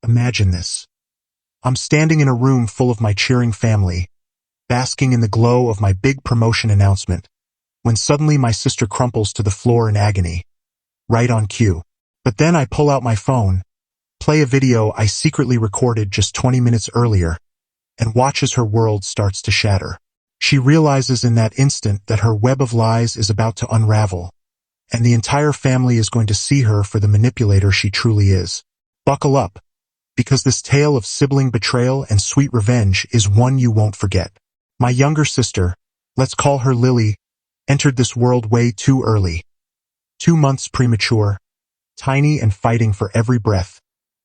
Imagine this. I'm standing in a room full of my cheering family, basking in the glow of my big promotion announcement, when suddenly my sister crumples to the floor in agony, right on cue. But then I pull out my phone, play a video I secretly recorded just 20 minutes earlier, and watch as her world starts to shatter. She realizes in that instant that her web of lies is about to unravel, and the entire family is going to see her for the manipulator she truly is. Buckle up, because this tale of sibling betrayal and sweet revenge is one you won't forget. My younger sister, let's call her Lily, entered this world way too early. 2 months premature, tiny and fighting for every breath,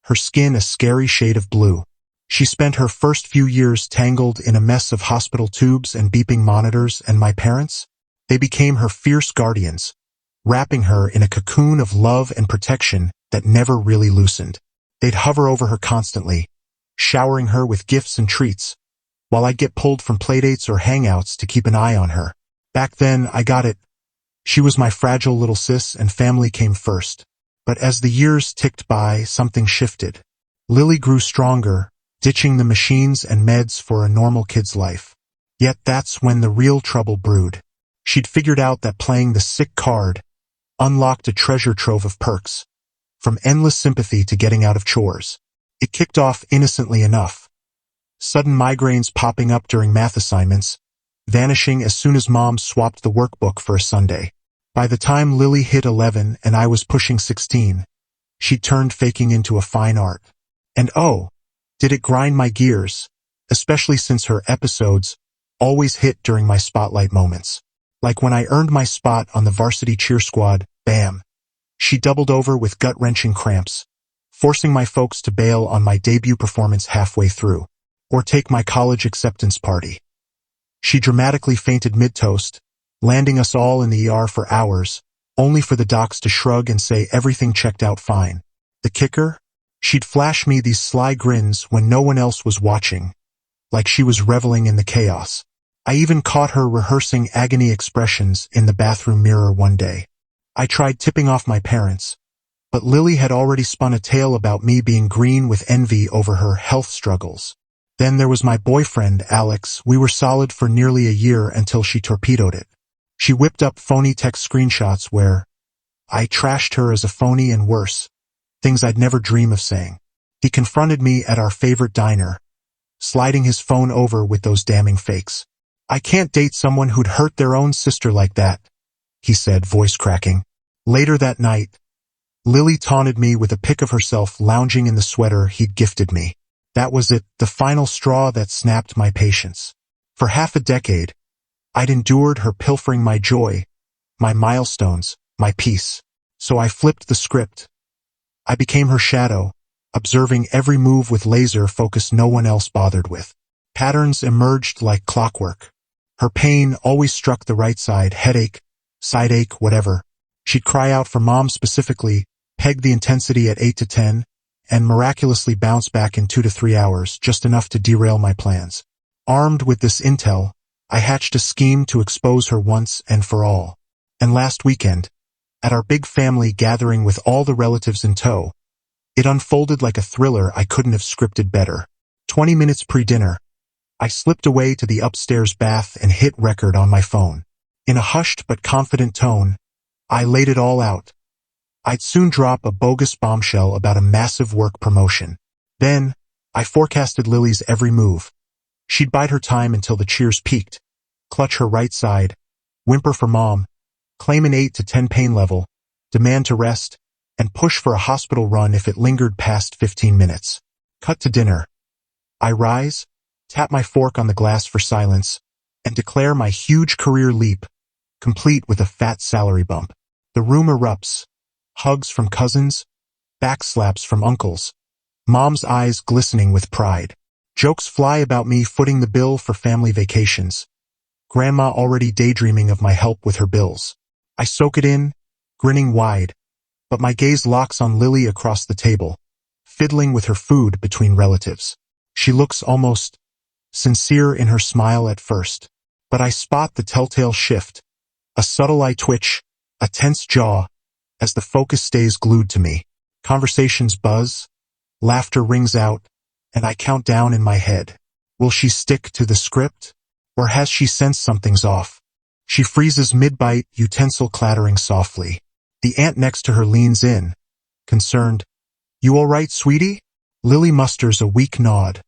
her skin a scary shade of blue. She spent her first few years tangled in a mess of hospital tubes and beeping monitors, and my parents? They became her fierce guardians, wrapping her in a cocoon of love and protection that never really loosened. They'd hover over her constantly, showering her with gifts and treats, while I'd get pulled from playdates or hangouts to keep an eye on her. Back then, I got it. She was my fragile little sis, and family came first. But as the years ticked by, something shifted. Lily grew stronger, ditching the machines and meds for a normal kid's life. Yet that's when the real trouble brewed. She'd figured out that playing the sick card unlocked a treasure trove of perks, from endless sympathy to getting out of chores. It kicked off innocently enough. Sudden migraines popping up during math assignments, vanishing as soon as Mom swapped the workbook for a Sunday. By the time Lily hit 11 and I was pushing 16, she turned faking into a fine art. And oh, did it grind my gears, especially since her episodes always hit during my spotlight moments. Like when I earned my spot on the varsity cheer squad, bam, she doubled over with gut-wrenching cramps, forcing my folks to bail on my debut performance halfway through. Or take my college acceptance party. She dramatically fainted mid-toast, landing us all in the ER for hours, only for the docs to shrug and say everything checked out fine. The kicker? She'd flash me these sly grins when no one else was watching, like she was reveling in the chaos. I even caught her rehearsing agony expressions in the bathroom mirror one day. I tried tipping off my parents, but Lily had already spun a tale about me being green with envy over her health struggles. Then there was my boyfriend, Alex. We were solid for nearly a year until she torpedoed it. She whipped up phony text screenshots where I trashed her as a phony and worse, things I'd never dream of saying. He confronted me at our favorite diner, sliding his phone over with those damning fakes. I can't date someone who'd hurt their own sister like that, he said, voice cracking. Later that night, Lily taunted me with a pic of herself lounging in the sweater he'd gifted me. That was it, the final straw that snapped my patience. For half a decade, I'd endured her pilfering my joy, my milestones, my peace. So I flipped the script. I became her shadow, observing every move with laser focus no one else bothered with. Patterns emerged like clockwork. Her pain always struck the right side, headache, side ache, whatever. She'd cry out for Mom specifically, peg the intensity at 8 to 10, and miraculously bounce back in 2 to 3 hours, just enough to derail my plans. Armed with this intel, I hatched a scheme to expose her once and for all. And last weekend, at our big family gathering with all the relatives in tow, it unfolded like a thriller I couldn't have scripted better. 20 minutes pre-dinner, I slipped away to the upstairs bath and hit record on my phone. In a hushed but confident tone, I laid it all out. I'd soon drop a bogus bombshell about a massive work promotion. Then, I forecasted Lily's every move. She'd bide her time until the cheers peaked, clutch her right side, whimper for Mom, claim an 8 to 10 pain level, demand to rest, and push for a hospital run if it lingered past 15 minutes. Cut to dinner. I rise, tap my fork on the glass for silence, and declare my huge career leap, complete with a fat salary bump. The room erupts. Hugs from cousins, backslaps from uncles, Mom's eyes glistening with pride. Jokes fly about me footing the bill for family vacations, Grandma already daydreaming of my help with her bills. I soak it in, grinning wide, but my gaze locks on Lily across the table, fiddling with her food between relatives. She looks almost sincere in her smile at first, but I spot the telltale shift, a subtle eye twitch, a tense jaw, as the focus stays glued to me. Conversations buzz, Laughter rings out, and I count down in my head. Will she stick to the script? Or has she sensed something's off? She freezes mid-bite, utensil clattering softly. The aunt next to her leans in, concerned. You all right, sweetie? Lily musters a weak nod.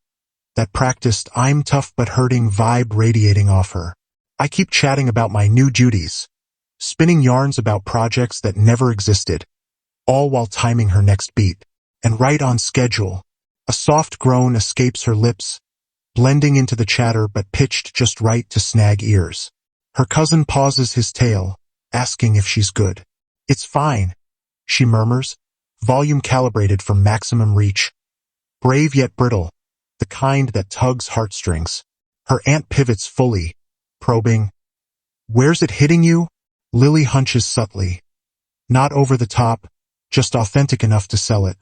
That practiced I'm tough but hurting vibe radiating off her. I keep chatting about my new duties, spinning yarns about projects that never existed, all while timing her next beat. And right on schedule. A soft groan escapes her lips, blending into the chatter but pitched just right to snag ears. Her cousin pauses his tale, asking if she's good. It's fine, she murmurs, volume calibrated for maximum reach. Brave yet brittle, the kind that tugs heartstrings. Her aunt pivots fully, probing. Where's it hitting you? Lily hunches subtly. Not over the top, just authentic enough to sell it.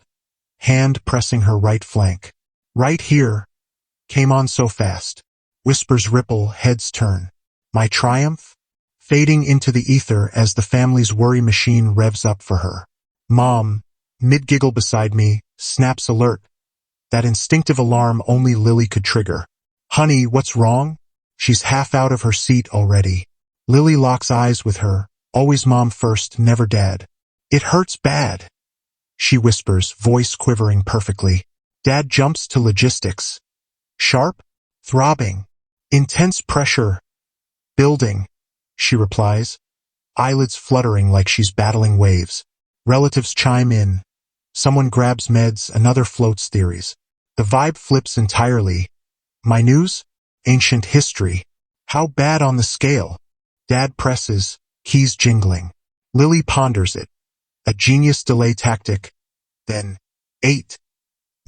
Hand pressing her right flank. Right here. Came on so fast. Whispers ripple, heads turn. My triumph? Fading into the ether as the family's worry machine revs up for her. Mom, mid-giggle beside me, snaps alert. That instinctive alarm only Lily could trigger. Honey, what's wrong? She's half out of her seat already. Lily locks eyes with her. Always mom first, never dad. It hurts bad, she whispers, voice quivering perfectly. Dad jumps to logistics. Sharp? Throbbing. Intense pressure. Building, she replies, eyelids fluttering like she's battling waves. Relatives chime in. Someone grabs meds, another floats theories. The vibe flips entirely. My news? Ancient history. How bad on the scale? Dad presses, keys jingling. Lily ponders it. A genius delay tactic. Then, 8.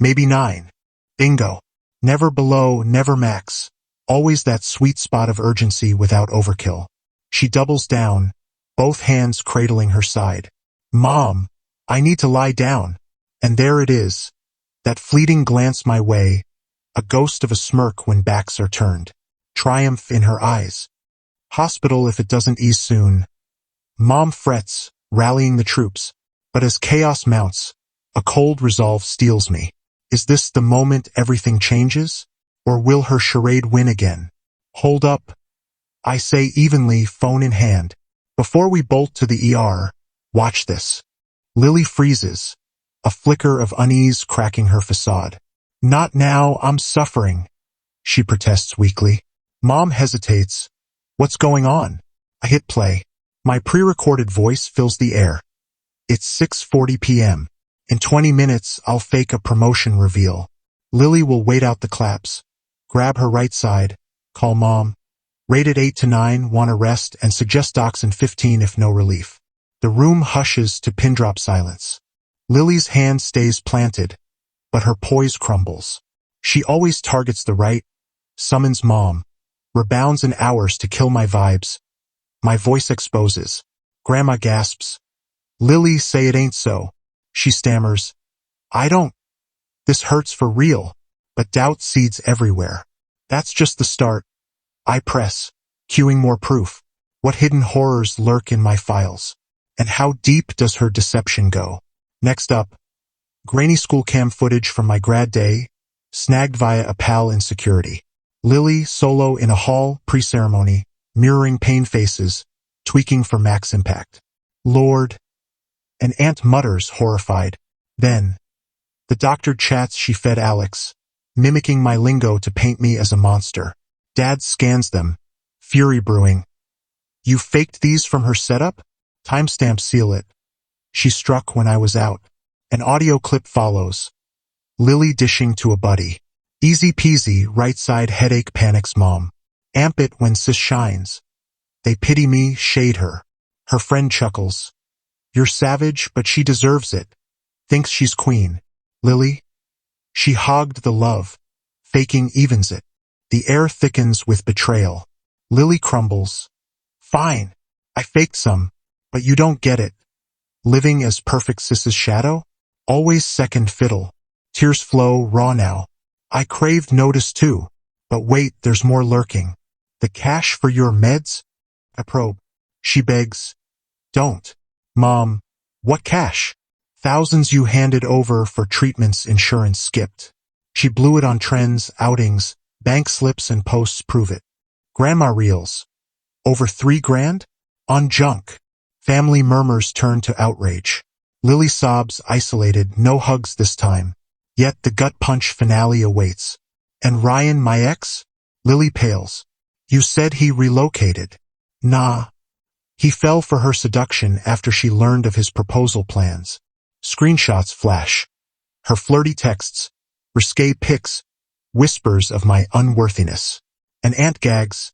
Maybe 9. Bingo. Never below, never max. Always that sweet spot of urgency without overkill. She doubles down, both hands cradling her side. Mom, I need to lie down. And there it is. That fleeting glance my way, a ghost of a smirk when backs are turned. Triumph in her eyes. Hospital if it doesn't ease soon. Mom frets, rallying the troops. But as chaos mounts, a cold resolve steals me. Is this the moment everything changes? Or will her charade win again? Hold up. I say evenly, phone in hand. Before we bolt to the ER, watch this. Lily freezes, a flicker of unease cracking her facade. Not now, I'm suffering, she protests weakly. Mom hesitates. What's going on? I hit play. My pre-recorded voice fills the air. It's 6:40 p.m. In 20 minutes, I'll fake a promotion reveal. Lily will wait out the claps. Grab her right side. Call Mom. Rated 8 to 9, want to rest, and suggest docs in 15 if no relief. The room hushes to pin drop silence. Lily's hand stays planted, but her poise crumbles. She always targets the right, summons Mom, rebounds in hours to kill my vibes. My voice exposes. Grandma gasps. Lily, say it ain't so. She stammers. I don't. This hurts for real. But doubt seeds everywhere. That's just the start. I press, cueing more proof. What hidden horrors lurk in my files? And how deep does her deception go? Next up, grainy school cam footage from my grad day, snagged via a pal in security. Lily, solo in a hall, pre-ceremony, mirroring pain faces, tweaking for max impact. Lord. An aunt mutters, horrified. Then, the doctor chats she fed Alex, mimicking my lingo to paint me as a monster. Dad scans them, fury brewing. You faked these from her setup? Timestamp seal it. She struck when I was out. An audio clip follows. Lily dishing to a buddy. Easy peasy, right side headache panics Mom. Amp it when sis shines. They pity me, shade her. Her friend chuckles. You're savage, but she deserves it. Thinks she's queen. Lily? She hogged the love. Faking evens it. The air thickens with betrayal. Lily crumbles. Fine. I faked some, but you don't get it. Living as perfect sis's shadow? Always second fiddle. Tears flow raw now. I craved notice too. But wait, there's more lurking. The cash for your meds? I probe. She begs. Don't. Mom. What cash? Thousands you handed over for treatments insurance skipped. She blew it on trends, outings, bank slips and posts prove it. Grandma reels. Over 3 grand? On junk. Family murmurs turn to outrage. Lily sobs isolated, no hugs this time. Yet the gut punch finale awaits. And Ryan, my ex? Lily pales. You said he relocated. Nah. He fell for her seduction after she learned of his proposal plans. Screenshots flash. Her flirty texts, risque pics, whispers of my unworthiness. And Aunt gags.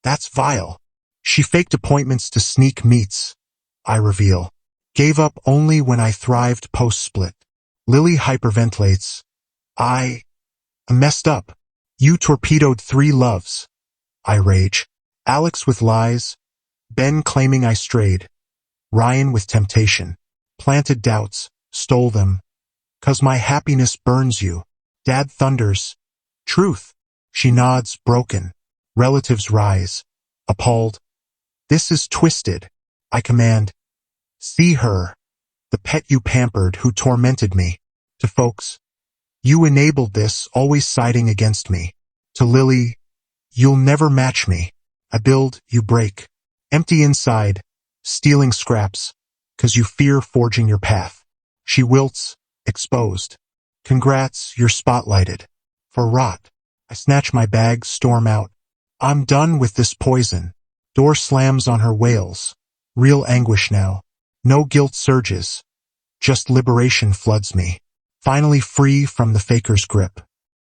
That's vile. She faked appointments to sneak meets. I reveal. Gave up only when I thrived post-split. Lily hyperventilates. I messed up. You torpedoed 3 loves. I rage. Alex with lies. Ben claiming I strayed. Ryan with temptation. Planted doubts. Stole them. 'Cause my happiness burns you. Dad thunders. Truth. She nods, broken. Relatives rise. Appalled. This is twisted. I command. See her. The pet you pampered who tormented me. To folks. You enabled this, always siding against me. To Lily. You'll never match me. I build, you break. Empty inside. Stealing scraps. 'Cause you fear forging your path. She wilts. Exposed. Congrats, you're spotlighted. For rot. I snatch my bag, storm out. I'm done with this poison. Door slams on her wails. Real anguish now. No guilt surges. Just liberation floods me. Finally free from the faker's grip.